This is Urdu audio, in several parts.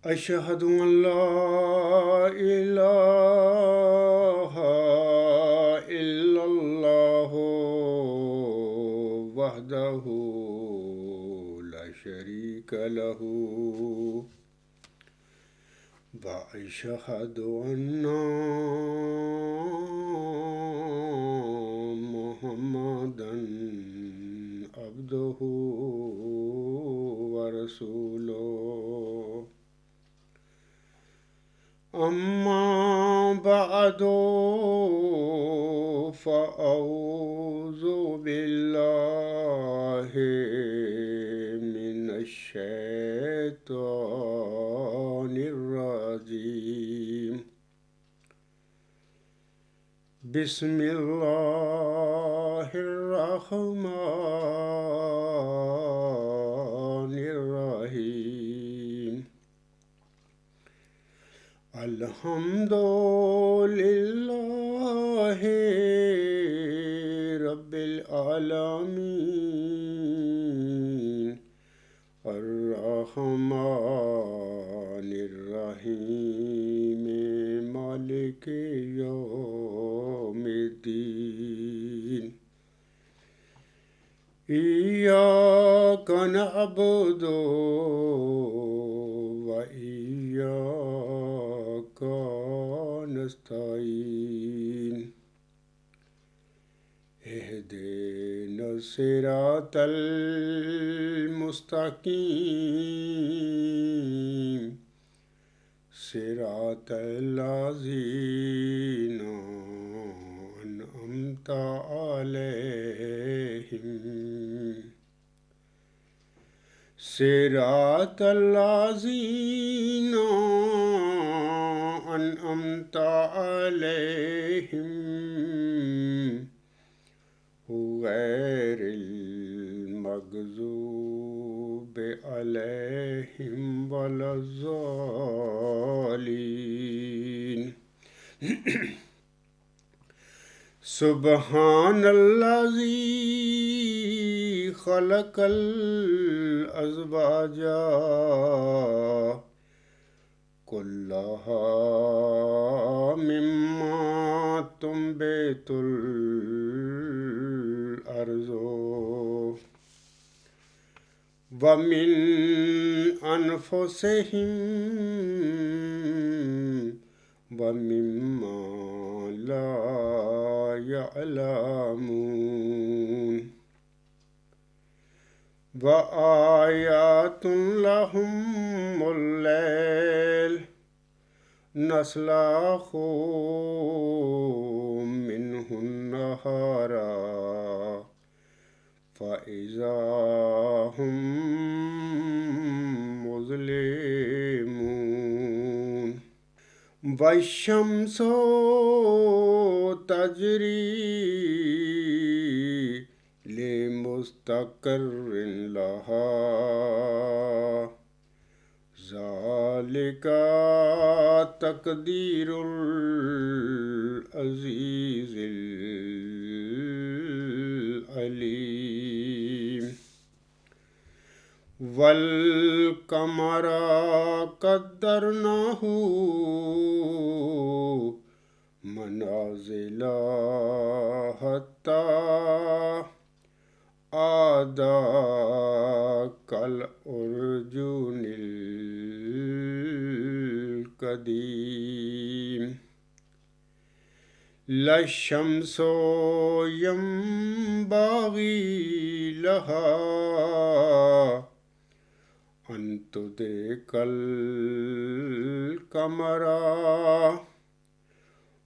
أشهد أن لا إله إلا الله وحده لا شريك له وأشهد أن محمدا عبده ورسوله أما بعد فأعوذ بالله من الشيطان الرجيم بسم الله الرحمن الرحيم الحمد لله رب العالمين الرحمن الرحيم مالك يوم الدين إياك نعبد وإياك نستعين اهدنا الصراط المستقيم صراط الذين أنعمت عليهم صراط الذين أنعمت عليهم غير المغضوب عليهم ولا الضالين سبحان الذي خلق الأزواج كلها مما تنبت الأرض ومن أنفسهم ومما لا يعلمون وآيات لهم الليل نسلخ منه النهار فإذا هم مظلمون والشمس تجري لمستقر لها ذلك تقدير العزيز العليم والقمر قدرناه منازل حتى عاد كالأرجون القديم لا الشمس ينبغي لها أن تدرك القمر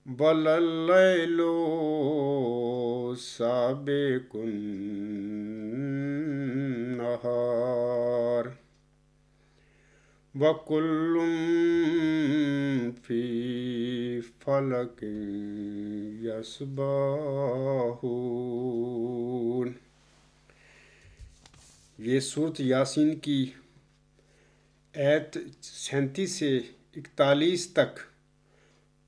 بل الليل سابق النهار وكل في فلك يسبحون۔ یہ سورۃ یاسین کی آیت 37 سے 41 تک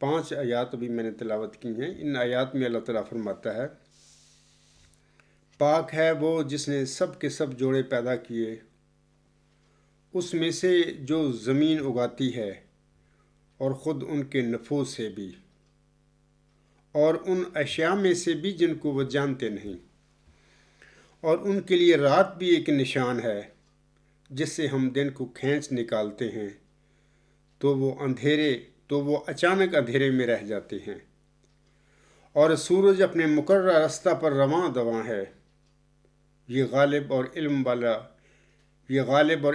5 آیات ابھی میں نے تلاوت کی ہیں۔ ان آیات میں اللہ تعالیٰ فرماتا ہے، پاک ہے وہ جس نے سب کے سب جوڑے پیدا کیے، اس میں سے جو زمین اگاتی ہے اور خود ان کے نفوذ سے بھی، اور ان اشیاء میں سے بھی جن کو وہ جانتے نہیں، اور ان کے لیے رات بھی ایک نشان ہے جس سے ہم دن کو کھینچ نکالتے ہیں تو وہ اچانک اندھیرے میں رہ جاتے ہیں، اور سورج اپنے مقررہ راستہ پر رواں دواں ہے۔ یہ غالب اور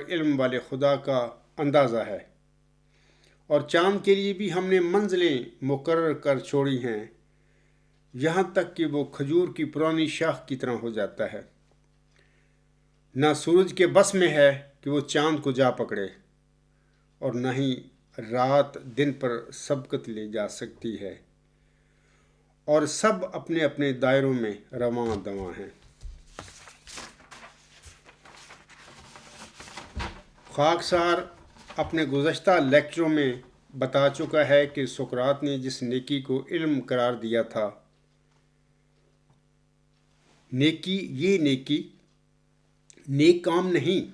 علم والے خدا کا اندازہ ہے، اور چاند کے لیے بھی ہم نے منزلیں مقرر کر چھوڑی ہیں، یہاں تک کہ وہ کھجور کی پرانی شاخ کی طرح ہو جاتا ہے۔ نہ سورج کے بس میں ہے کہ وہ چاند کو جا پکڑے، اور نہ ہی رات دن پر سبقت لے جا سکتی ہے، اور سب اپنے اپنے دائروں میں رواں دواں ہیں۔ خاکسار اپنے گزشتہ لیکچروں میں بتا چکا ہے کہ سقراط نے جس نیکی کو علم قرار دیا تھا، یہ نیکی نیک کام نہیں،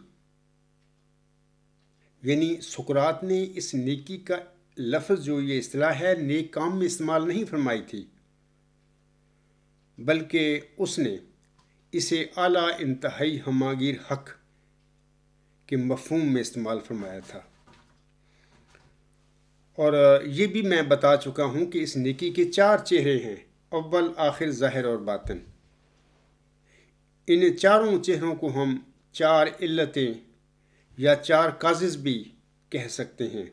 یعنی سقراط نے اس نیکی کا لفظ جو یہ اصطلاح ہے نیک کام میں استعمال نہیں فرمائی تھی، بلکہ اس نے اسے اعلیٰ انتہائی ہماگیر حق کے مفہوم میں استعمال فرمایا تھا۔ اور یہ بھی میں بتا چکا ہوں کہ اس نیکی کے 4 چہرے ہیں، اول، آخر، ظاہر اور باطن۔ ان چاروں چہروں کو ہم 4 علتیں یا 4 کازز بھی کہہ سکتے ہیں۔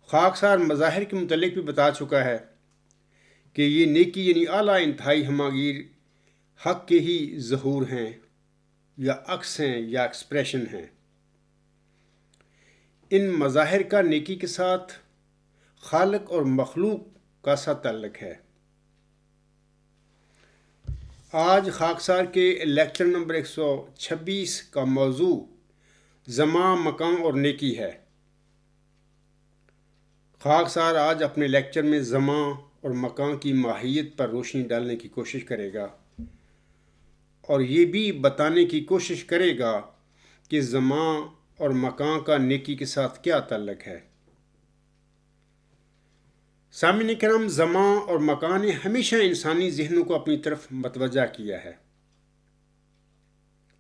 خاکسار مظاہر کے متعلق بھی بتا چکا ہے کہ یہ نیکی یعنی اعلیٰ انتہائی ہماگیر حق کے ہی ظہور ہیں یا عکس ہیں یا ایکسپریشن ہیں۔ ان مظاہر کا نیکی کے ساتھ خالق اور مخلوق کا سا تعلق ہے۔ آج خاکسار کے لیکچر نمبر 126 کا موضوع زمان، مکان اور نیکی ہے۔ خاکسار آج اپنے لیکچر میں زمان اور مکان کی ماہیت پر روشنی ڈالنے کی کوشش کرے گا، اور یہ بھی بتانے کی کوشش کرے گا کہ زمان اور مکان کا نیکی کے ساتھ کیا تعلق ہے۔ سامعین کرام، زمان اور مکان نے ہمیشہ انسانی ذہنوں کو اپنی طرف متوجہ کیا ہے،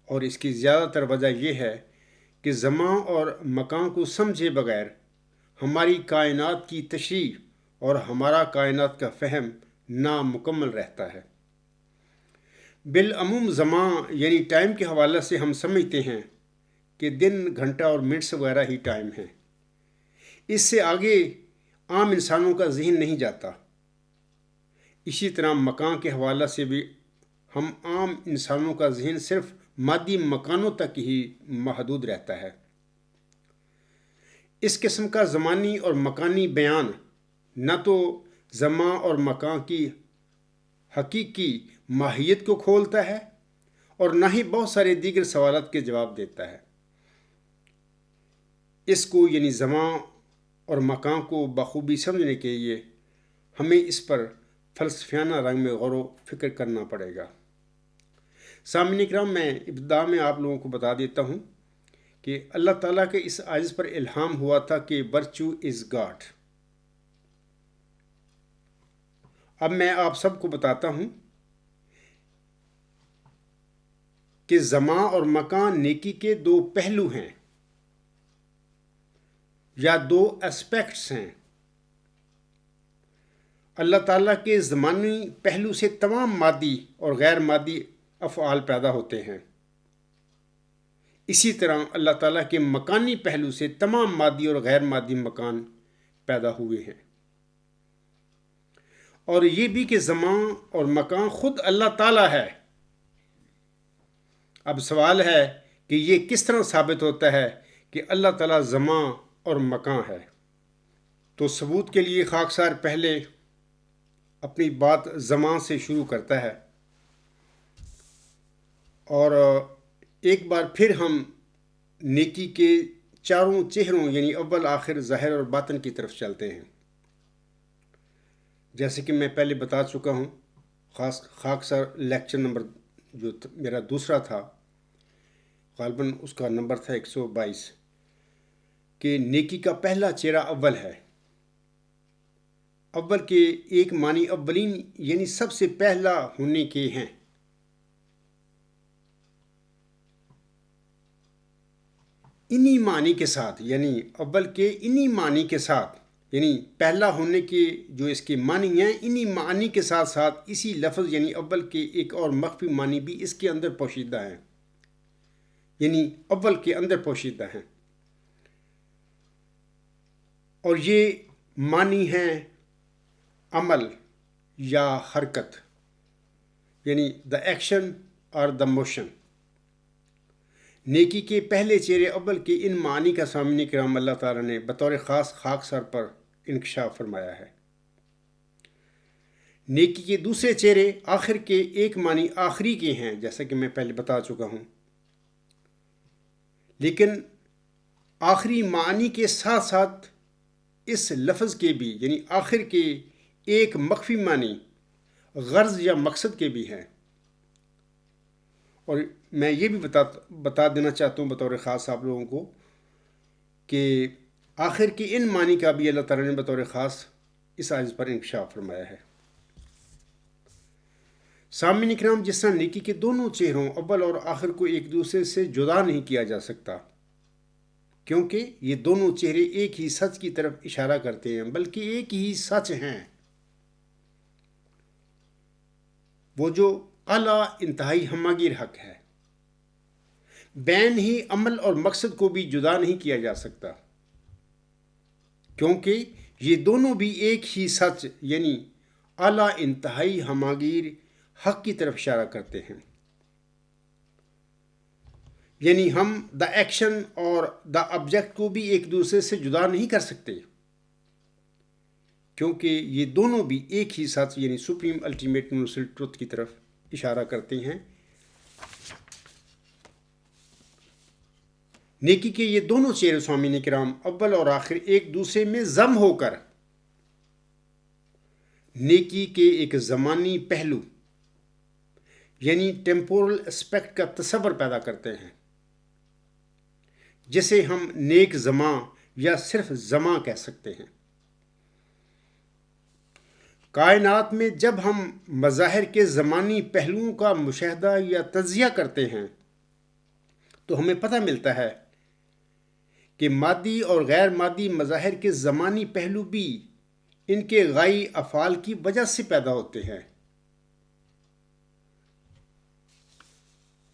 اور اس کی زیادہ تر وجہ یہ ہے کہ زمان اور مکان کو سمجھے بغیر ہماری کائنات کی تشریح اور ہمارا کائنات کا فہم نامکمل رہتا ہے۔ بالعموم زمان یعنی ٹائم کے حوالے سے ہم سمجھتے ہیں کہ دن، گھنٹہ اور منٹس وغیرہ ہی ٹائم ہے۔ اس سے آگے عام انسانوں کا ذہن نہیں جاتا۔ اسی طرح مکان کے حوالے سے بھی ہم عام انسانوں کا ذہن صرف مادی مکانوں تک ہی محدود رہتا ہے۔ اس قسم کا زمانی اور مکانی بیان نہ تو زمان اور مکان کی حقیقی ماہیت کو کھولتا ہے اور نہ ہی بہت سارے دیگر سوالات کے جواب دیتا ہے۔ اس کو یعنی زمان اور مکان کو بخوبی سمجھنے کے لیے ہمیں اس پر فلسفیانہ رنگ میں غور و فکر کرنا پڑے گا۔ سامعین کرام، میں ابتدا میں آپ لوگوں کو بتا دیتا ہوں کہ اللہ تعالیٰ کے اس آیت پر الہام ہوا تھا کہ ورچو از گاڈ۔ اب میں آپ سب کو بتاتا ہوں کہ زمان اور مکان نیکی کے 2 پہلو ہیں یا 2 اسپیکٹس ہیں۔ اللہ تعالیٰ کے زمانی پہلو سے تمام مادی اور غیر مادی افعال پیدا ہوتے ہیں، اسی طرح اللہ تعالیٰ کے مکانی پہلو سے تمام مادی اور غیر مادی مکان پیدا ہوئے ہیں، اور یہ بھی کہ زمان اور مکان خود اللہ تعالیٰ ہے۔ اب سوال ہے کہ یہ کس طرح ثابت ہوتا ہے کہ اللہ تعالیٰ زمان اور مکان ہے؟ تو ثبوت کے لیے خاکسار پہلے اپنی بات زمان سے شروع کرتا ہے، اور ایک بار پھر ہم نیکی کے 4 چہروں یعنی اول، آخر، ظاہر اور باطن کی طرف چلتے ہیں۔ جیسے کہ میں پہلے بتا چکا ہوں، خاکسار لیکچر نمبر جو میرا دوسرا تھا، غالباً اس کا نمبر تھا 122 کہ نیکی کا پہلا چہرہ اول ہے. اول کے ایک معنی اولین یعنی سب سے پہلا ہونے کے ہیں. انہی معنی کے ساتھ یعنی اول کے انہی معنی کے ساتھ یعنی پہلا ہونے کے جو اس کے معنی ہیں انہی معنی کے ساتھ ساتھ اسی لفظ یعنی اول کے ایک اور مخفی معنی بھی اس کے اندر پوشیدہ ہیں، یعنی اول کے اندر پوشیدہ ہیں. اور یہ معنی ہیں عمل یا حرکت، یعنی دا ایکشن اور دا موشن. نیکی کے پہلے چہرے اول کے ان معانی کا سامنے کرام اللہ تعالیٰ نے بطور خاص خاکسار پر انکشاف فرمایا ہے. نیکی کے دوسرے چہرے آخر کے ایک معنی آخری کے ہیں، جیسا کہ میں پہلے بتا چکا ہوں، لیکن آخری معنی کے ساتھ ساتھ اس لفظ کے بھی یعنی آخر کے ایک مخفی معنی غرض یا مقصد کے بھی ہیں. اور میں یہ بھی بتا دینا چاہتا ہوں بطور خاص آپ لوگوں کو کہ آخر کے ان معنی کا بھی اللہ تعالیٰ نے بطور خاص اس آیت پر انکشاف فرمایا ہے. سامعین کرام، جس طرح نیکی کے دونوں چہروں اول اور آخر کو ایک دوسرے سے جدا نہیں کیا جا سکتا، کیونکہ یہ دونوں چہرے ایک ہی سچ کی طرف اشارہ کرتے ہیں، بلکہ ایک ہی سچ ہیں، وہ جو اعلیٰ انتہائی ہماگیر حق ہے. بین ہی عمل اور مقصد کو بھی جدا نہیں کیا جا سکتا، کیونکہ یہ دونوں بھی ایک ہی سچ یعنی اعلیٰ انتہائی ہماگیر حق کی طرف اشارہ کرتے ہیں. یعنی ہم دا ایکشن اور دا آبجیکٹ کو بھی ایک دوسرے سے جدا نہیں کر سکتے، کیونکہ یہ دونوں بھی ایک ہی سچ یعنی سپریم الٹیمیٹ یونیورسل ٹروتھ کی طرف اشارہ کرتے ہیں. نیکی کے یہ دونوں چہرے سامعین کرام اول اور آخر ایک دوسرے میں ضم ہو کر نیکی کے ایک زمانی پہلو یعنی ٹیمپورل اسپیکٹ کا تصور پیدا کرتے ہیں، جسے ہم نیک زماں یا صرف زماں کہہ سکتے ہیں. کائنات میں جب ہم مظاہر کے زمانی پہلوؤں کا مشاہدہ یا تجزیہ کرتے ہیں تو ہمیں پتہ ملتا ہے کہ مادی اور غیر مادی مظاہر کے زمانی پہلو بھی ان کے غائی افعال کی وجہ سے پیدا ہوتے ہیں.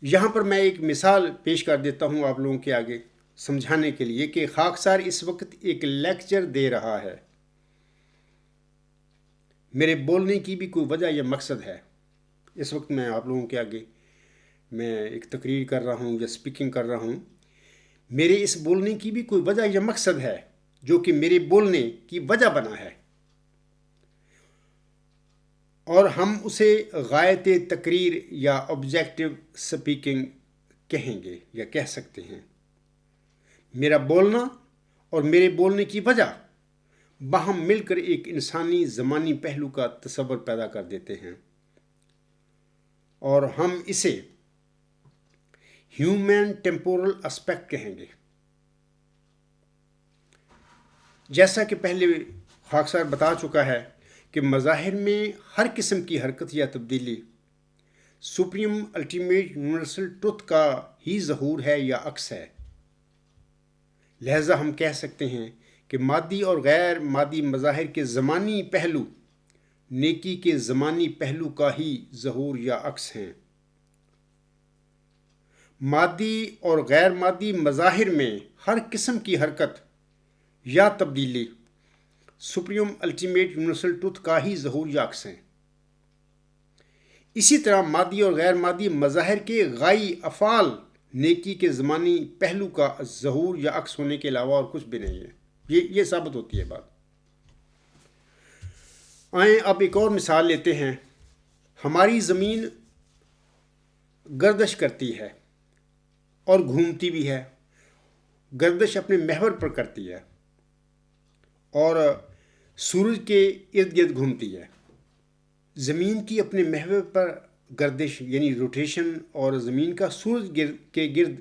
یہاں پر میں ایک مثال پیش کر دیتا ہوں آپ لوگوں کے آگے سمجھانے کے لیے کہ خاکسار اس وقت ایک لیکچر دے رہا ہے. میرے بولنے کی بھی کوئی وجہ یا مقصد ہے. اس وقت میں آپ لوگوں کے آگے میں ایک تقریر کر رہا ہوں یا سپیکنگ کر رہا ہوں. میرے اس بولنے کی بھی کوئی وجہ یا مقصد ہے جو کہ میرے بولنے کی وجہ بنا ہے، اور ہم اسے غایت تقریر یا آبجیکٹو سپیکنگ کہیں گے یا کہہ سکتے ہیں. میرا بولنا اور میرے بولنے کی وجہ باہم مل کر ایک انسانی زمانی پہلو کا تصور پیدا کر دیتے ہیں، اور ہم اسے ہیومن ٹیمپورل اسپیکٹ کہیں گے. جیسا کہ پہلے خاکسار بتا چکا ہے کہ مظاہر میں ہر قسم کی حرکت یا تبدیلی سپریم الٹیمیٹ یونیورسل ٹروتھ کا ہی ظہور ہے یا عکس ہے. لہذا ہم کہہ سکتے ہیں کہ مادی اور غیر مادی مظاہر کے زمانی پہلو نیکی کے زمانی پہلو کا ہی ظہور یا عکس ہیں. مادی اور غیر مادی مظاہر میں ہر قسم کی حرکت یا تبدیلی سپریم الٹیمیٹ یونیورسل ٹروتھ کا ہی ظہور یا عکس ہیں. اسی طرح مادی اور غیر مادی مظاہر کے غائی افعال نیکی کے زمانی پہلو کا ظہور یا عکس ہونے کے علاوہ اور کچھ بھی نہیں ہے. یہ ثابت ہوتی ہے بات. آئیں اب ایک اور مثال لیتے ہیں. ہماری زمین گردش کرتی ہے اور گھومتی بھی ہے. گردش اپنے محور پر کرتی ہے اور سورج کے ارد گرد گھومتی ہے. زمین کی اپنے محور پر گردش یعنی روٹیشن اور زمین کا سورج کے گرد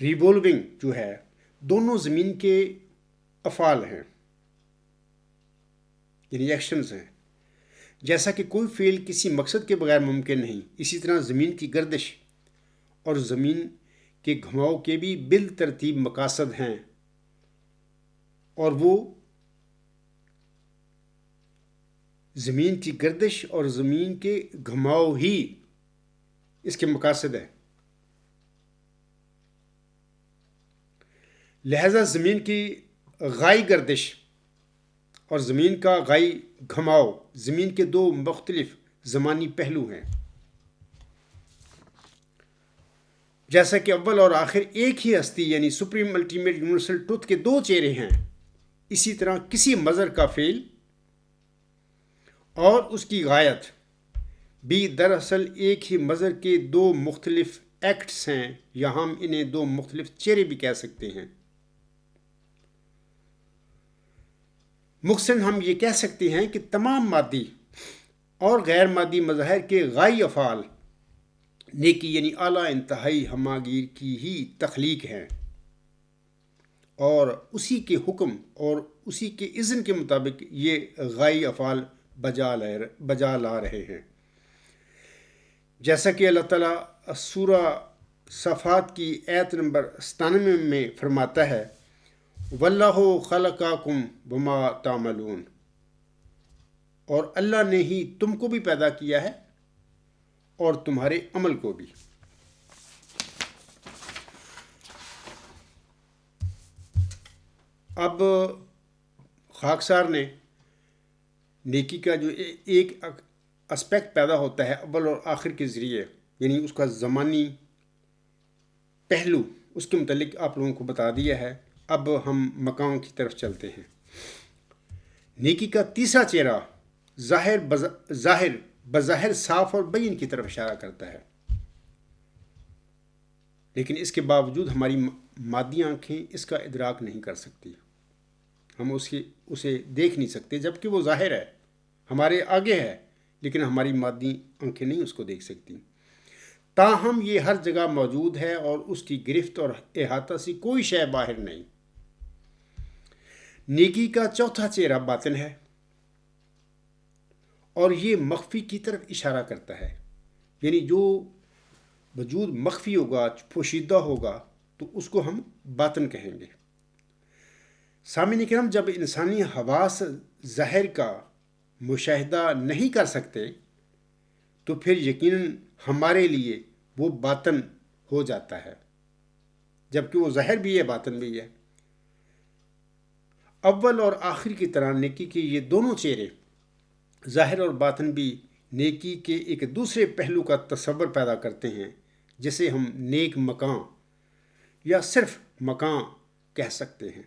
ریوولونگ جو ہے دونوں زمین کے افعال ہیں یعنی ایکشنز ہیں. جیسا کہ کوئی فعل کسی مقصد کے بغیر ممکن نہیں، اسی طرح زمین کی گردش اور زمین کے گھماؤ کے بھی بالترتیب مقاصد ہیں، اور وہ زمین کی گردش اور زمین کے گھماؤ ہی اس کے مقاصد ہیں. لہذا زمین کی غائی گردش اور زمین کا غائی گھماؤ زمین کے دو مختلف زمانی پہلو ہیں. جیسا کہ اول اور آخر ایک ہی ہستی یعنی سپریم الٹیمیٹ یونیورسل ٹروتھ کے دو چہرے ہیں، اسی طرح کسی مظہر کا فعل اور اس کی غایت بھی دراصل ایک ہی مظہر کے دو مختلف ایکٹس ہیں، یا ہم انہیں دو مختلف چہرے بھی کہہ سکتے ہیں. مختصراً ہم یہ کہہ سکتے ہیں کہ تمام مادی اور غیر مادی مظاہر کے غائی افعال نیکی یعنی اعلیٰ انتہائی ہماگیر کی ہی تخلیق ہیں، اور اسی کے حکم اور اسی کے اذن کے مطابق یہ غائی افعال بجا لا رہے ہیں. جیسا کہ اللہ تعالیٰ سورہ صفات کی آیت نمبر 97 میں فرماتا ہے وَاللَّهُ خَلَقَكُمْ وَمَا تَعْمَلُونَ، اور اللہ نے ہی تم کو بھی پیدا کیا ہے اور تمہارے عمل کو بھی. اب خاکسار نے نیکی کا جو ایک اسپیکٹ پیدا ہوتا ہے اول اور آخر کے ذریعے، یعنی اس کا زمانی پہلو، اس کے متعلق آپ لوگوں کو بتا دیا ہے. اب ہم مقام کی طرف چلتے ہیں. نیکی کا تیسرا چہرہ بظاہر صاف اور بین کی طرف اشارہ کرتا ہے، لیکن اس کے باوجود ہماری مادی آنکھیں اس کا ادراک نہیں کر سکتی. ہم اسے دیکھ نہیں سکتے، جبکہ وہ ظاہر ہے، ہمارے آگے ہے، لیکن ہماری مادی آنکھیں نہیں اس کو دیکھ سکتی. تاہم یہ ہر جگہ موجود ہے اور اس کی گرفت اور احاطہ سے کوئی شے باہر نہیں. نیکی کا چوتھا چہرہ باطن ہے، اور یہ مخفی کی طرف اشارہ کرتا ہے، یعنی جو وجود مخفی ہوگا، پوشیدہ ہوگا، تو اس کو ہم باطن کہیں گے. سامعین کرام، جب انسانی حواس ظاہر کا مشاہدہ نہیں کر سکتے تو پھر یقیناً ہمارے لیے وہ باطن ہو جاتا ہے، جبکہ وہ ظاہر بھی ہے، باطن بھی ہے. اول اور آخر کی طرح نیکی کے یہ دونوں چہرے، ظاہر اور باطن، بھی نیکی کے ایک دوسرے پہلو کا تصور پیدا کرتے ہیں، جسے ہم نیک مکان یا صرف مکان کہہ سکتے ہیں.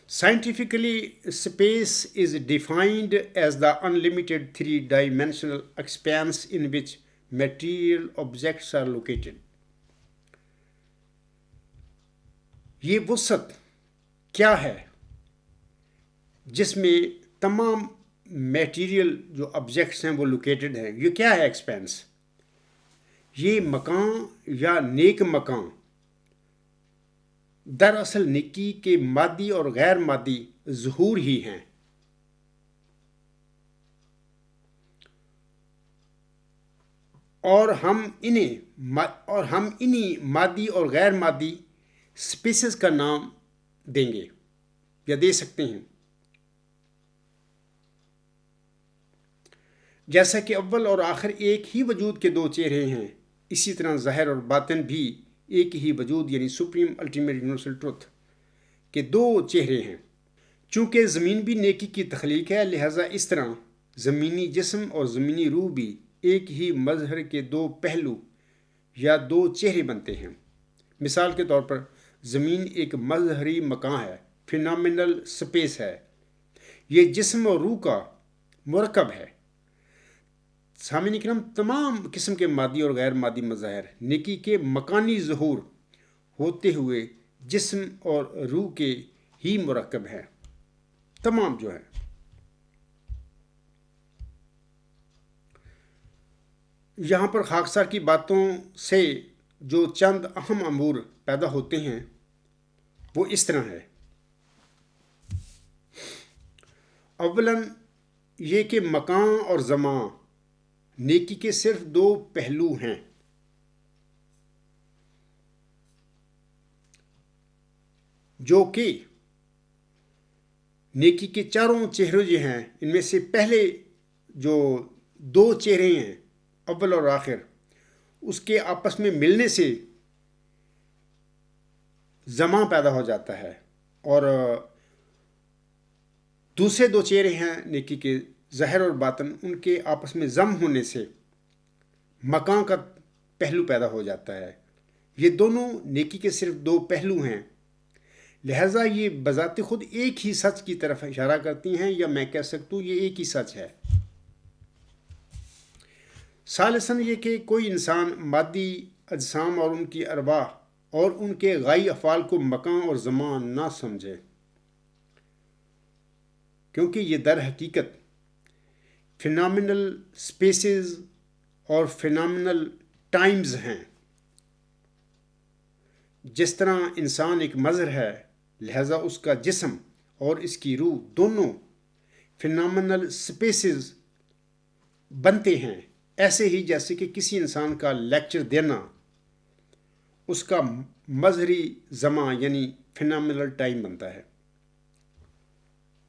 Scientifically, space is defined as the unlimited three-dimensional expanse in which material objects are located. یہ وسعت کیا ہے جس میں تمام میٹیریل جو آبجیکٹس ہیں وہ لوکیٹڈ ہیں؟ یہ کیا ہے ایکسپینس؟ یہ مکان یا نیک مکان دراصل نیکی کے مادی اور غیر مادی ظہور ہی ہیں. اور ہم انہیں مادی اور غیر مادی سپیسز کا نام دیں گے یا دے سکتے ہیں. جیسا کہ اول اور آخر ایک ہی وجود کے دو چہرے ہیں، اسی طرح ظاہر اور باطن بھی ایک ہی وجود یعنی سپریم الٹیمیٹ یونیورسل ٹروتھ کے دو چہرے ہیں. چونکہ زمین بھی نیکی کی تخلیق ہے، لہذا اس طرح زمینی جسم اور زمینی روح بھی ایک ہی مظہر کے دو پہلو یا دو چہرے بنتے ہیں. مثال کے طور پر زمین ایک مظہری مکان ہے، فینامینل سپیس ہے. یہ جسم اور روح کا مرکب ہے. سامعین کرام، تمام قسم کے مادی اور غیر مادی مظاہر نیکی کے مکانی ظہور ہوتے ہوئے جسم اور روح کے ہی مرکب ہیں. تمام جو ہے. یہاں پر خاکسار کی باتوں سے جو چند اہم امور پیدا ہوتے ہیں وہ اس طرح ہے. اولاً یہ کہ مکان اور زمان نیکی کے صرف دو پہلو ہیں. جو کہ نیکی کے چاروں چہرے جو ہیں ان میں سے پہلے جو دو چہرے ہیں اول اور آخر اس کے آپس میں ملنے سے زمان پیدا ہو جاتا ہے، اور دوسرے دو چہرے ہیں نیکی کے ظاہر اور باطن ان کے آپس میں ضم ہونے سے مکان کا پہلو پیدا ہو جاتا ہے. یہ دونوں نیکی کے صرف دو پہلو ہیں، لہٰذا یہ بذات خود ایک ہی سچ کی طرف اشارہ کرتی ہیں، یا میں کہہ سکتا ہوں یہ ایک ہی سچ ہے. ثالثاً یہ کہ کوئی انسان مادی اجسام اور ان کی ارواح اور ان کے غائی افعال کو مکان اور زمان نہ سمجھے، کیونکہ یہ در حقیقت فینامنل سپیسز اور فینامنل ٹائمز ہیں. جس طرح انسان ایک مظہر ہے، لہذا اس کا جسم اور اس کی روح دونوں فینامنل سپیسز بنتے ہیں، ایسے ہی جیسے کہ کسی انسان کا لیکچر دینا اس کا مظہری زمان یعنی فینامنل ٹائم بنتا ہے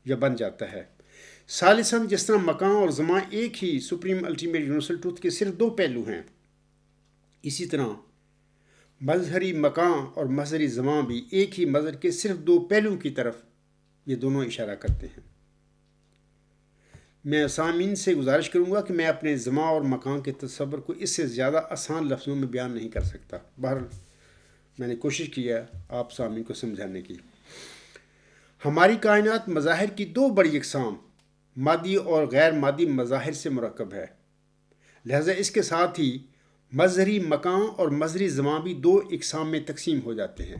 یا بن جاتا ہے. ثالثاً جس طرح مکان اور زمان ایک ہی سپریم الٹیمیٹ یونیورسل ٹروتھ کے صرف دو پہلو ہیں، اسی طرح مظہری مکان اور مظہری زمان بھی ایک ہی مظہر کے صرف دو پہلوؤں کی طرف یہ دونوں اشارہ کرتے ہیں. میں سامعین سے گزارش کروں گا کہ میں اپنے زمان اور مکان کے تصور کو اس سے زیادہ آسان لفظوں میں بیان نہیں کر سکتا. بہرحال میں نے کوشش کی ہے آپ سامعین کو سمجھانے کی. ہماری کائنات مظاہر کی دو بڑی اقسام مادی اور غیر مادی مظاہر سے مرکب ہے، لہذا اس کے ساتھ ہی مظہری مکان اور مظہری زمان بھی دو اقسام میں تقسیم ہو جاتے ہیں.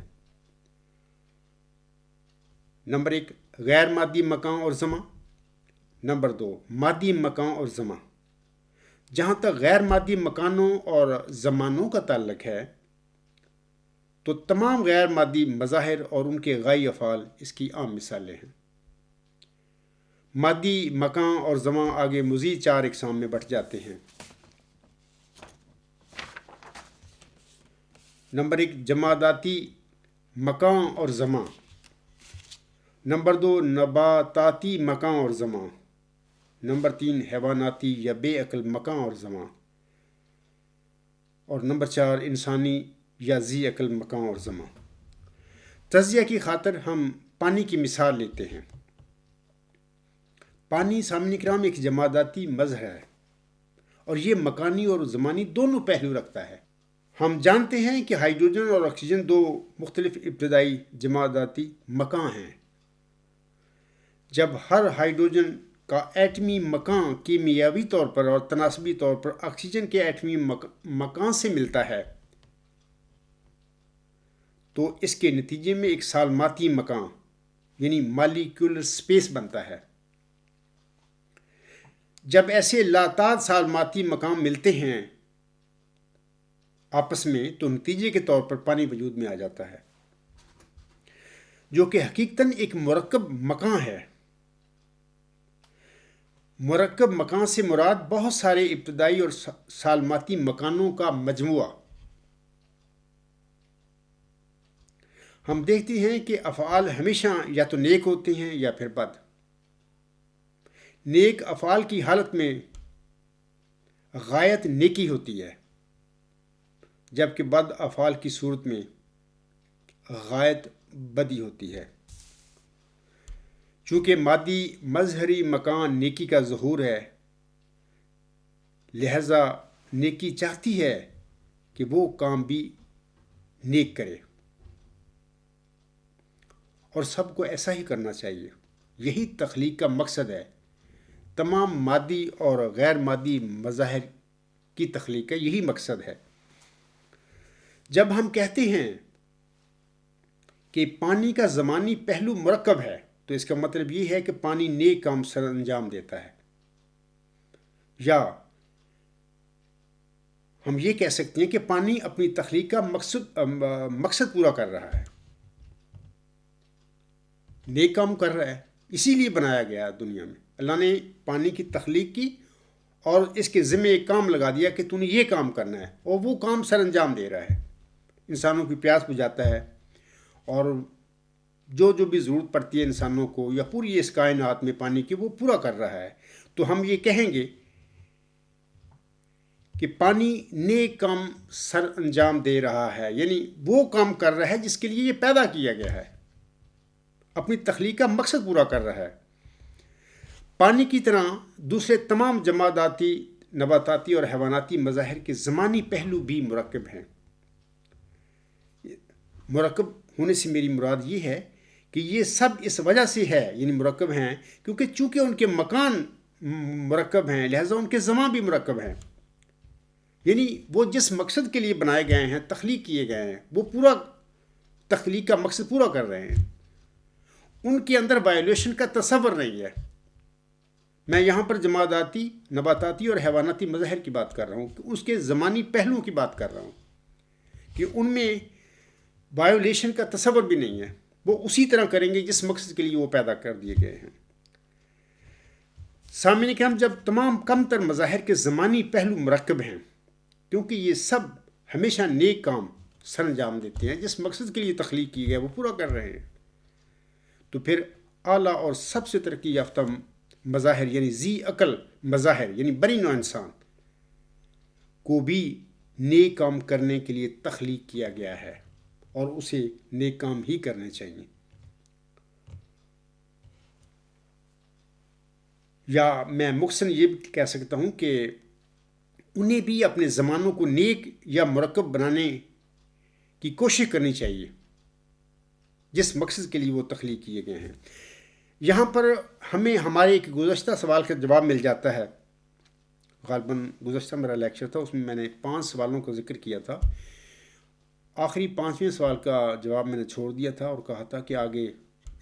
نمبر 1 غیر مادی مکان اور زمان، نمبر 2 مادی مکان اور زمان. جہاں تک غیر مادی مکانوں اور زمانوں کا تعلق ہے تو تمام غیر مادی مظاہر اور ان کے غائی افعال اس کی عام مثالیں ہیں. مادی مکان اور زمان آگے مزید 4 اقسام میں بٹ جاتے ہیں. نمبر 1 جماداتی مکان اور زمان، نمبر 2 نباتاتی مکان اور زمان، نمبر 3 حیواناتی یا بے عقل مکان اور زمان، اور نمبر 4 انسانی یا ذی عقل مکان اور زمان. تجزیہ کی خاطر ہم پانی کی مثال لیتے ہیں. پانی سامعین کرام ایک جماداتی مظہر ہے اور یہ مکانی اور زمانی دونوں پہلو رکھتا ہے. ہم جانتے ہیں کہ ہائیڈروجن اور آکسیجن دو مختلف ابتدائی جماداتی مکان ہیں. جب ہر ہائیڈروجن کا ایٹمی مکان کیمیاوی طور پر اور تناسبی طور پر آکسیجن کے ایٹمی مکان سے ملتا ہے تو اس کے نتیجے میں ایک سالماتی مکان یعنی مالیکولر سپیس بنتا ہے. جب ایسے لاتعداد سالماتی مکان ملتے ہیں آپس میں تو نتیجے کے طور پر پانی وجود میں آ جاتا ہے، جو کہ حقیقتاً ایک مرکب مکان ہے. مرکب مکان سے مراد بہت سارے ابتدائی اور سالماتی مکانوں کا مجموعہ. ہم دیکھتے ہیں کہ افعال ہمیشہ یا تو نیک ہوتے ہیں یا پھر بد. نیک افعال کی حالت میں غایت نیکی ہوتی ہے، جبکہ بد افعال کی صورت میں غایت بدی ہوتی ہے. چونکہ مادی مظہری مکان نیکی کا ظہور ہے، لہذا نیکی چاہتی ہے کہ وہ کام بھی نیک کرے، اور سب کو ایسا ہی کرنا چاہیے. یہی تخلیق کا مقصد ہے. تمام مادی اور غیر مادی مظاہر کی تخلیق کا یہی مقصد ہے. جب ہم کہتے ہیں کہ پانی کا زمانی پہلو مرکب ہے تو اس کا مطلب یہ ہے کہ پانی نیک کام سر انجام دیتا ہے، یا ہم یہ کہہ سکتے ہیں کہ پانی اپنی تخلیق کا مقصد پورا کر رہا ہے، نیک کام کر رہا ہے، اسی لیے بنایا گیا ہے دنیا میں۔ اللہ نے پانی کی تخلیق کی اور اس کے ذمہ ایک کام لگا دیا کہ تو نے یہ کام کرنا ہے، اور وہ کام سر انجام دے رہا ہے، انسانوں کی پیاس بجھاتا ہے، اور جو بھی ضرورت پڑتی ہے انسانوں کو یا پوری اس کائنات میں پانی کی، وہ پورا کر رہا ہے۔ تو ہم یہ کہیں گے کہ پانی نیک کام سر انجام دے رہا ہے، یعنی وہ کام کر رہا ہے جس کے لیے یہ پیدا کیا گیا ہے، اپنی تخلیق کا مقصد پورا کر رہا ہے۔ پانی کی طرح دوسرے تمام جماداتی، نباتاتی اور حیواناتی مظاہر کے زمانی پہلو بھی مرکب ہیں۔ مرکب ہونے سے میری مراد یہ ہے کہ یہ سب اس وجہ سے ہے، یعنی مرکب ہیں، کیونکہ چونکہ ان کے مکان مرکب ہیں، لہذا ان کے زمان بھی مرکب ہیں، یعنی وہ جس مقصد کے لیے بنائے گئے ہیں، تخلیق کیے گئے ہیں، وہ پورا تخلیق کا مقصد پورا کر رہے ہیں۔ ان کے اندر وائلیشن کا تصور نہیں ہے۔ میں یہاں پر جماداتی، نباتاتی اور حیواناتی مظاہر کی بات کر رہا ہوں، اس کے زمانی پہلوؤں کی بات کر رہا ہوں کہ ان میں وائلیشن کا تصور بھی نہیں ہے، وہ اسی طرح کریں گے جس مقصد کے لیے وہ پیدا کر دیے گئے ہیں۔ سامعین کرام، جب تمام کم تر مظاہر کے زمانی پہلو مرکب ہیں، کیونکہ یہ سب ہمیشہ نیک کام سر انجام دیتے ہیں، جس مقصد کے لیے تخلیق کی گئی وہ پورا کر رہے ہیں، تو پھر اعلیٰ اور سب سے ترقی یافتہ مظاہر یعنی ذی عقل مظاہر یعنی بنی نوع انسان کو بھی نیک کام کرنے کے لیے تخلیق کیا گیا ہے، اور اسے نیک کام ہی کرنے چاہیے۔ یا میں مختصراً یہ بھی کہہ سکتا ہوں کہ انہیں بھی اپنے زمانوں کو نیک یا مرکب بنانے کی کوشش کرنی چاہیے جس مقصد کے لیے وہ تخلیق کیے گئے ہیں۔ یہاں پر ہمیں ہمارے ایک گزشتہ سوال کا جواب مل جاتا ہے۔ غالباً گزشتہ میرا لیکچر تھا، اس میں نے 5 سوالوں کا ذکر کیا تھا۔ آخری 5ویں سوال کا جواب میں نے چھوڑ دیا تھا اور کہا تھا کہ آگے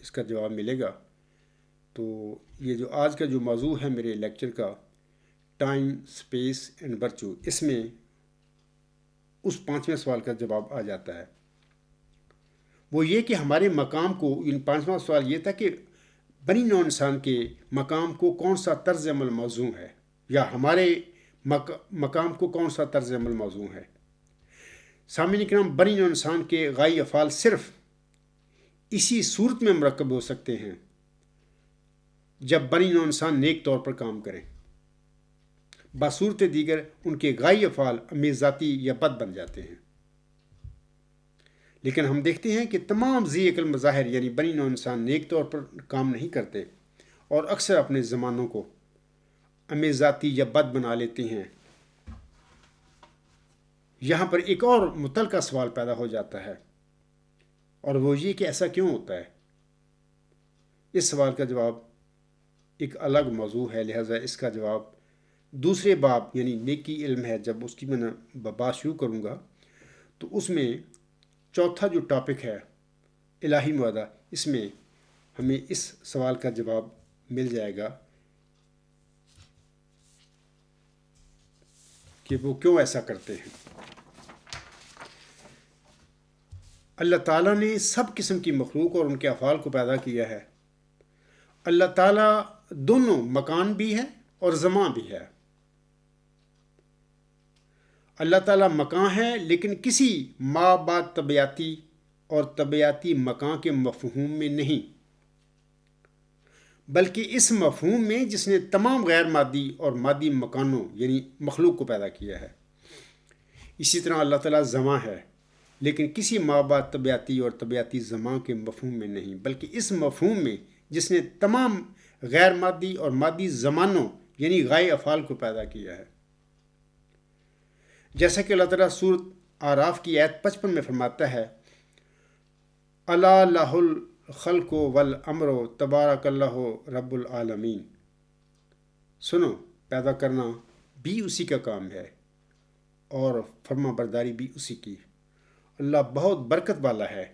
اس کا جواب ملے گا۔ تو یہ جو آج کا جو موضوع ہے میرے لیکچر کا، ٹائم، اسپیس اینڈ ورچو، اس میں اس 5ویں سوال کا جواب آ جاتا ہے۔ وہ یہ کہ ہمارے مقام کو، 5واں سوال یہ تھا کہ بنی نوع انسان کے مقام کو کون سا طرز عمل موزوں ہے، یا ہمارے مقام کو کون سا طرز عمل موزوں ہے۔ سامعین کرام، بنی نوع انسان کے غائی افعال صرف اسی صورت میں مرکب ہو سکتے ہیں جب بنی نوع انسان نیک طور پر کام کریں، بصورت دیگر ان کے غائی افعال امیزاتی یا بد بن جاتے ہیں۔ لیکن ہم دیکھتے ہیں کہ تمام ذی عقل مظاہر یعنی بنی نوع انسان نیک طور پر کام نہیں کرتے اور اکثر اپنے زمانوں کو امیزاتی یا بد بنا لیتے ہیں۔ یہاں پر ایک اور متعلقہ سوال پیدا ہو جاتا ہے، اور وہ یہ کہ ایسا کیوں ہوتا ہے۔ اس سوال کا جواب ایک الگ موضوع ہے، لہٰذا اس کا جواب دوسرے باب یعنی نیکی علم ہے، جب اس کی میں بات شروع کروں گا تو اس میں چوتھا جو ٹاپک ہے الہی معاہدہ، اس میں ہمیں اس سوال کا جواب مل جائے گا کہ وہ کیوں ایسا کرتے ہیں۔ اللہ تعالیٰ نے سب قسم کی مخلوق اور ان کے افعال کو پیدا کیا ہے۔ اللہ تعالیٰ دونوں مکان بھی ہے اور زمان بھی ہے۔ اللہ تعالیٰ مکان ہے، لیکن کسی ما بعد طبیعتی اور طبیعتی مکان کے مفہوم میں نہیں، بلکہ اس مفہوم میں جس نے تمام غیر مادی اور مادی مکانوں یعنی مخلوق کو پیدا کیا ہے۔ اسی طرح اللہ تعالیٰ زمان ہے، لیکن کسی ما بعد طبیعتی اور طبیعتی زمان کے مفہوم میں نہیں، بلکہ اس مفہوم میں جس نے تمام غیر مادی اور مادی زمانوں یعنی غائی افعال کو پیدا کیا ہے۔ جیسا کہ اللہ تعالیٰ سورۃ اعراف کی آیت 55 میں فرماتا ہے، الا لہ الخلق والامر تبارک اللہ رب العالمین، سنو، پیدا کرنا بھی اسی کا کام ہے اور فرما برداری بھی اسی کی۔ اللہ بہت برکت والا ہے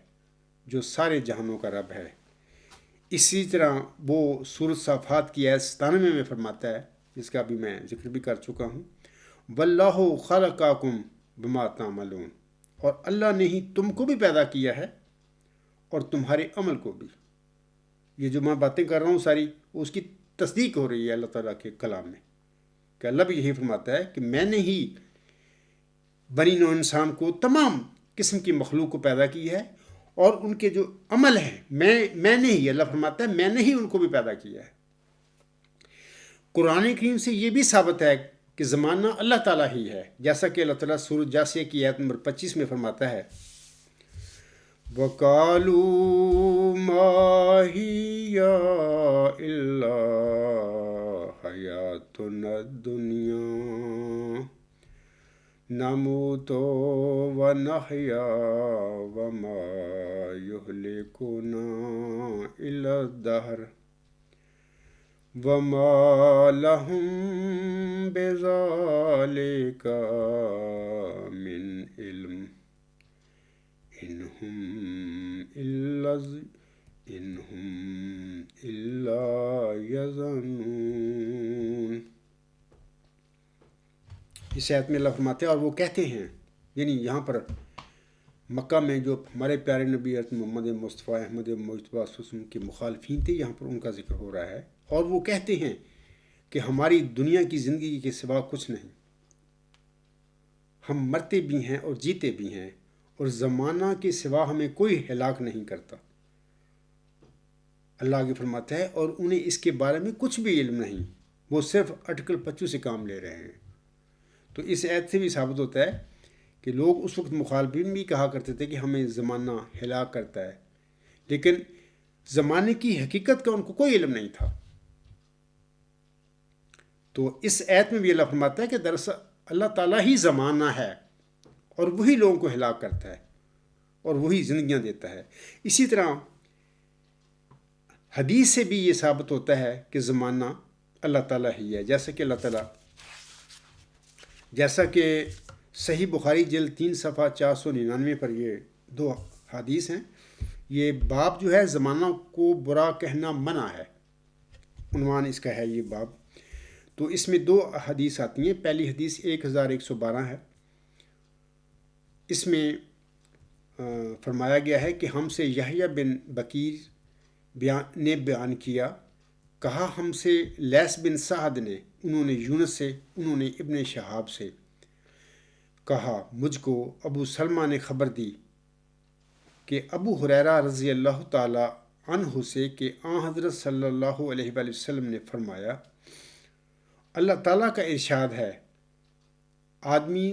جو سارے جہانوں کا رب ہے۔ اسی طرح وہ سورۃ صافات کی آیت 97 میں فرماتا ہے، جس کا بھی میں ذکر بھی کر چکا ہوں، واللہ خلقکم بما تعملون، اور اللہ نے ہی تم کو بھی پیدا کیا ہے اور تمہارے عمل کو بھی۔ یہ جو میں باتیں کر رہا ہوں ساری، اس کی تصدیق ہو رہی ہے اللہ تعالیٰ کے کلام میں، کہ اللہ بھی یہی فرماتا ہے کہ میں نے ہی بنی نوع انسان کو، تمام قسم کی مخلوق کو پیدا کی ہے، اور ان کے جو عمل ہیں میں نے ہی، اللہ فرماتا ہے میں نے ہی ان کو بھی پیدا کیا ہے۔ قرآن کریم سے یہ بھی ثابت ہے کہ زمانہ اللہ تعالیٰ ہی ہے، جیسا کہ اللہ تعالیٰ سورۃ جاثیہ کی آیت نمبر 25 میں فرماتا ہے وَقَالُوا مَا هِيَ إِلَّا حَيَاتُنَا الدُّنْيَا نَمُوتُ وَنَحْيَا وَمَا يُهْلِكُنَا إِلَّا الدَّهْرُ وَمَا لَهُم بِذَلِكَ مِنْ عِلْمٍ إِنْ هُمْ إِلَّا يَظُنُّونَ۔ اس آیت میں اللہ فرماتے ہیں، اور وہ کہتے ہیں، یعنی یہاں پر مکہ میں جو ہمارے پیارے نبی حضرت محمد مصطفیٰ احمد مجتبیٰ صلی اللہ علیہ وسلم کے مخالفین تھے، یہاں پر ان کا ذکر ہو رہا ہے، اور وہ کہتے ہیں کہ ہماری دنیا کی زندگی کے سوا کچھ نہیں، ہم مرتے بھی ہیں اور جیتے بھی ہیں، اور زمانہ کے سوا ہمیں کوئی ہلاک نہیں کرتا۔ اللہ آگے فرماتا ہے اور انہیں اس کے بارے میں کچھ بھی علم نہیں، وہ صرف اٹکل پچو سے کام لے رہے ہیں۔ تو اس آیت سے بھی ثابت ہوتا ہے کہ لوگ اس وقت مخالفین بھی کہا کرتے تھے کہ ہمیں زمانہ ہلاک کرتا ہے، لیکن زمانے کی حقیقت کا ان کو کوئی علم نہیں تھا۔ تو اس آیت میں بھی اللہ فرماتا ہے کہ دراصل اللہ تعالیٰ ہی زمانہ ہے، اور وہی لوگوں کو ہلاک کرتا ہے اور وہی زندگیاں دیتا ہے۔ اسی طرح حدیث سے بھی یہ ثابت ہوتا ہے کہ زمانہ اللہ تعالیٰ ہی ہے، جیسا کہ صحیح بخاری جلد 3 صفحہ 499 پر یہ 2 حدیث ہیں۔ یہ باب جو ہے زمانہ کو برا کہنا منع ہے، عنوان اس کا ہے یہ باب۔ تو اس میں 2 حدیث آتی ہیں۔ پہلی حدیث 1112 ہے، اس میں فرمایا گیا ہے کہ ہم سے یحییٰ بن بکیر نے بیان کیا، کہا ہم سے لیث بن سعد نے، انہوں نے یونس سے، انہوں نے ابن شہاب سے کہا مجھ کو ابو سلمہ نے خبر دی کہ ابو ہریرہ رضی اللہ تعالی عنہ سے کہ حضرت صلی اللہ علیہ وآلہ وسلم نے فرمایا، اللہ تعالیٰ کا ارشاد ہے، آدمی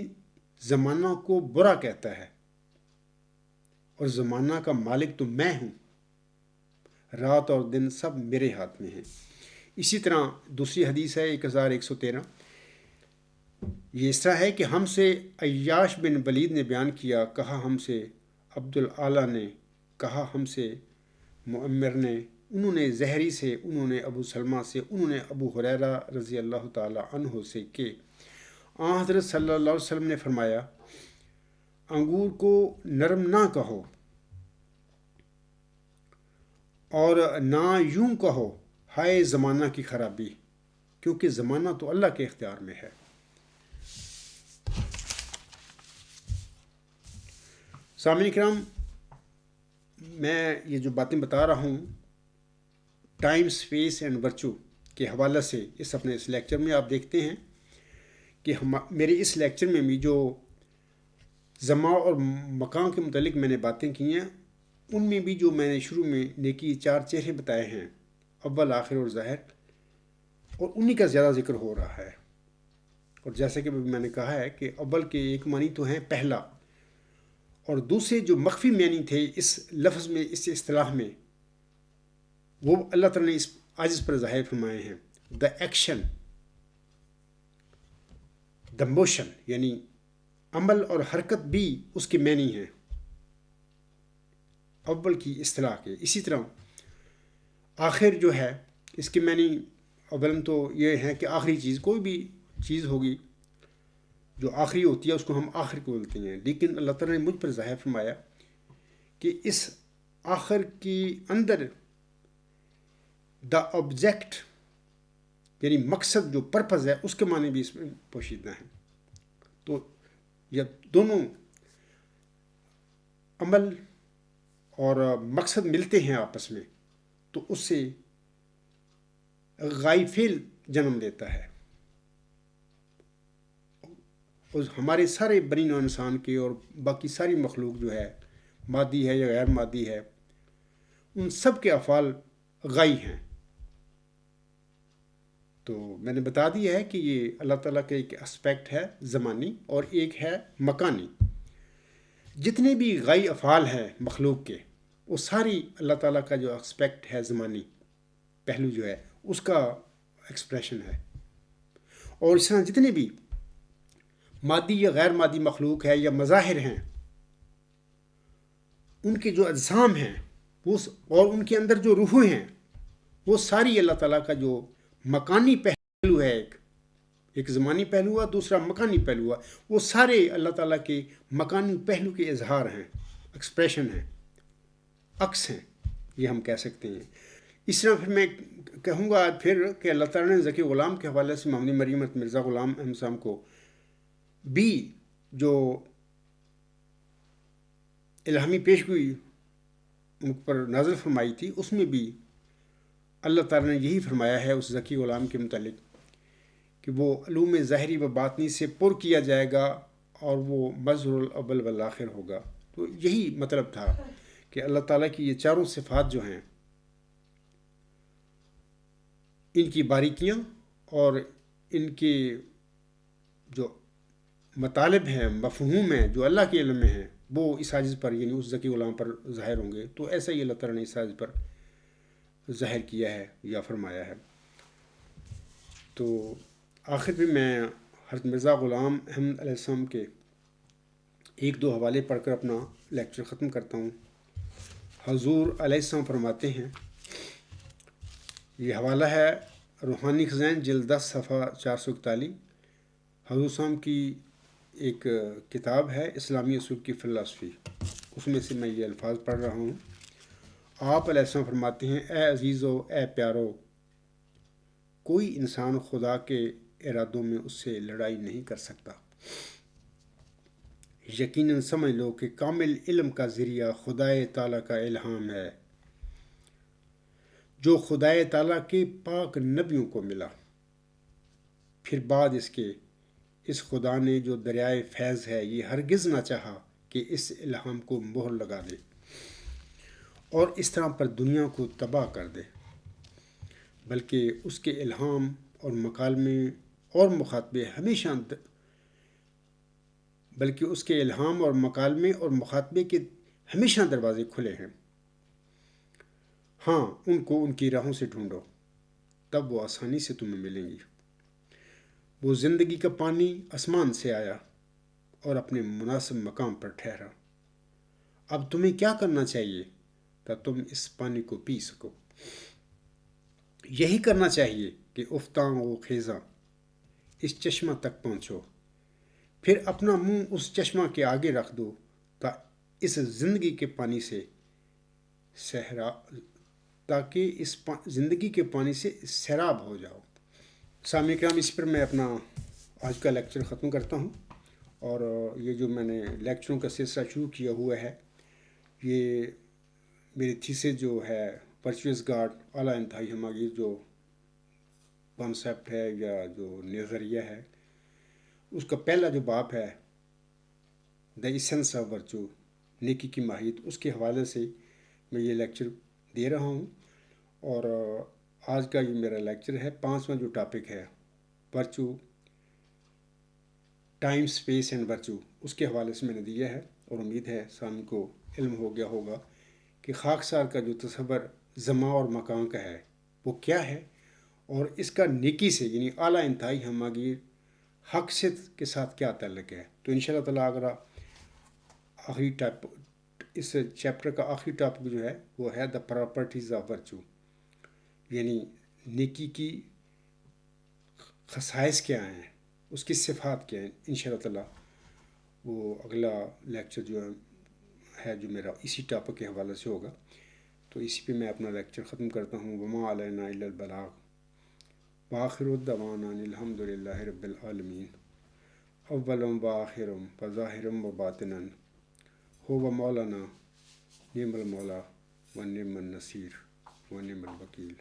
زمانہ کو برا کہتا ہے اور زمانہ کا مالک تو میں ہوں، رات اور دن سب میرے ہاتھ میں ہیں۔ اسی طرح دوسری حدیث ہے 1113، یہ اس طرح ہے کہ ہم سے عیاش بن ولید نے بیان کیا، کہا ہم سے عبد الاعلیٰ نے، کہا ہم سے معمر نے، انہوں نے زہری سے، انہوں نے ابو سلمہ سے، انہوں نے ابو ہریرہ رضی اللہ تعالی عنہ سے کہ حضرت صلی اللہ علیہ وسلم نے فرمایا، انگور کو نرم نہ کہو اور نہ یوں کہو ہائے زمانہ کی خرابی، کیونکہ زمانہ تو اللہ کے اختیار میں ہے۔ سامعین کرام، میں یہ جو باتیں بتا رہا ہوں ٹائم، اسپیس اینڈ ورچو کے حوالے سے اپنے اس لیکچر میں آپ دیکھتے ہیں کہ میرے اس لیکچر میں بھی جو زمان اور مکان کے متعلق میں نے باتیں کی ہیں، ان میں بھی جو میں نے شروع میں نیکی 4 چہرے بتائے ہیں، اول آخر اور ظاہر، اور انہی کا زیادہ ذکر ہو رہا ہے۔ اور جیسا کہ میں نے کہا ہے کہ اول کے ایک معنی تو ہیں پہلا، اور دوسرے جو مخفی معنی تھے اس لفظ میں، اس اصطلاح میں، وہ اللہ تعالیٰ نے آج اس پر ظاہر فرمائے ہیں۔ دا ایکشن، دا موشن، یعنی عمل اور حرکت بھی اس کے معنی ہیں اول کی اصطلاح کے۔ اسی طرح آخر جو ہے اس کے معنی اولن تو یہ ہے کہ آخری چیز، کوئی بھی چیز ہوگی جو آخری ہوتی ہے اس کو ہم آخر کو بولتے ہیں، لیکن اللہ تعالیٰ نے مجھ پر ظاہر فرمایا کہ اس آخر کی اندر دا آبجیکٹ، یعنی مقصد جو پرپز ہے، اس کے معنی بھی اس میں پوشیدہ ہیں۔ تو جب دونوں عمل اور مقصد ملتے ہیں آپس میں تو اس سے غائی فعل جنم لیتا ہے. اور ہمارے سارے بنی نوع انسان کے اور باقی ساری مخلوق جو ہے مادی ہے یا غیر مادی ہے ان سب کے افعال غائی ہیں. تو میں نے بتا دیا ہے کہ یہ اللہ تعالیٰ کا ایک اسپیکٹ ہے زمانی اور ایک ہے مکانی. جتنے بھی غائی افعال ہیں مخلوق کے وہ ساری اللہ تعالیٰ کا جو اسپیکٹ ہے زمانی پہلو جو ہے اس کا ایکسپریشن ہے. اور اس طرح جتنے بھی مادی یا غیر مادی مخلوق ہے یا مظاہر ہیں ان کے جو اجسام ہیں وہ اور ان کے اندر جو روحیں ہیں وہ ساری اللہ تعالیٰ کا جو مکانی پہلو ہے ایک زمانی پہلو ہوا دوسرا مکانی پہلو ہوا وہ سارے اللہ تعالیٰ کے مکانی پہلو کے اظہار ہیں ایکسپریشن ہیں عکس ہیں یہ ہم کہہ سکتے ہیں. اس طرح پھر میں کہوں گا پھر کہ اللہ تعالیٰ نے ذکی غلام کے حوالے سے محمد مریم مرزا غلام احمد صاحب کو بھی جو الہامی پیشگوئی ان پر نازل فرمائی تھی اس میں بھی اللہ تعالیٰ نے یہی فرمایا ہے اس ذکی غلام کے متعلق کہ وہ علوم ظاہری و باطنی سے پر کیا جائے گا اور وہ مظہر الاول والآخر ہوگا. تو یہی مطلب تھا کہ اللہ تعالیٰ کی یہ چاروں صفات جو ہیں ان کی باریکیاں اور ان کے جو مطالب ہیں مفہوم ہیں جو اللہ کے علم میں ہیں وہ اس عاجز پر یعنی اس ذکی غلام پر ظاہر ہوں گے. تو ایسا ہی اللہ تعالیٰ نے اس عاجز پر ظاہر کیا ہے یا فرمایا ہے. تو آخر میں حضرت مرزا غلام احمد علیہ السلام کے ایک دو حوالے پڑھ کر اپنا لیکچر ختم کرتا ہوں. حضور علیہ السلام فرماتے ہیں یہ حوالہ ہے روحانی خزائن جلد 10 صفحہ 441. حضور صاحب کی ایک کتاب ہے اسلامی اصول کی فلسفی اس میں سے میں یہ الفاظ پڑھ رہا ہوں. آپ علیہ السلام فرماتے ہیں اے عزیزو اے پیارو کوئی انسان خدا کے ارادوں میں اس سے لڑائی نہیں کر سکتا. یقیناً سمجھ لو کہ کامل علم کا ذریعہ خدائے تعالیٰ کا الہام ہے جو خدائے تعالیٰ کے پاک نبیوں کو ملا. پھر بعد اس کے اس خدا نے جو دریائے فیض ہے یہ ہرگز نہ چاہا کہ اس الہام کو مہر لگا دے اور اس طرح پر دنیا کو تباہ کر دے بلکہ اس کے الہام اور مکالمے اور مخاطبے کے ہمیشہ دروازے کھلے ہیں. ہاں ان کو ان کی راہوں سے ڈھونڈو تب وہ آسانی سے تمہیں ملیں گی. وہ زندگی کا پانی آسمان سے آیا اور اپنے مناسب مقام پر ٹھہرا. اب تمہیں کیا کرنا چاہیے تاکہ تم اس پانی کو پی سکو؟ یہی کرنا چاہیے کہ افتاں و خیزاں اس چشمہ تک پہنچو پھر اپنا منہ اس چشمہ کے آگے رکھ دو اس زندگی کے پانی سے سیراب ہو جاؤ. سامعین کرام اس پر میں اپنا آج کا لیکچر ختم کرتا ہوں. اور یہ جو میں نے لیکچروں کا سلسلہ شروع کیا ہوا ہے یہ میری تھیسس جو ہے ورچوئس گاڈ اعلیٰ انتہائی ہماگیر جو کانسیپٹ ہے یا جو نظریہ ہے اس کا پہلا جو باب ہے دا ایسنس آف ورچو نیکی کی ماہیت اس کے حوالے سے میں یہ لیکچر دے رہا ہوں. اور آج کا یہ میرا لیکچر ہے 5واں جو ٹاپک ہے virtue time space and virtue اس کے حوالے سے میں نے دیا ہے. اور امید ہے سامع کو علم ہو گیا ہوگا کہ خاکسار کا جو تصور زمان اور مکان کا ہے وہ کیا ہے اور اس کا نیکی سے یعنی اعلیٰ انتہائی ہماگیر حقیقت کے ساتھ کیا تعلق ہے. تو انشاءاللہ تعالیٰ اگر آخری اس چیپٹر کا آخری ٹاپک جو ہے وہ ہے دا پراپرٹیز آف ورچو یعنی نیکی کی خصائص کیا ہیں اس کی صفات کیا ہیں. انشاءاللہ تعالیٰ وہ اگلا لیکچر جو ہے جو میرا اسی ٹاپک کے حوالے سے ہوگا. تو اسی پہ میں اپنا لیکچر ختم کرتا ہوں. وما علینا الا البلاغ وآخر الدعوانا الحمد للہ رب العالمین. اولم و آخرم و ظاہرم و باطنن ہو و مولانا نعم المولا و نعم النصیر و نعم الوکیل.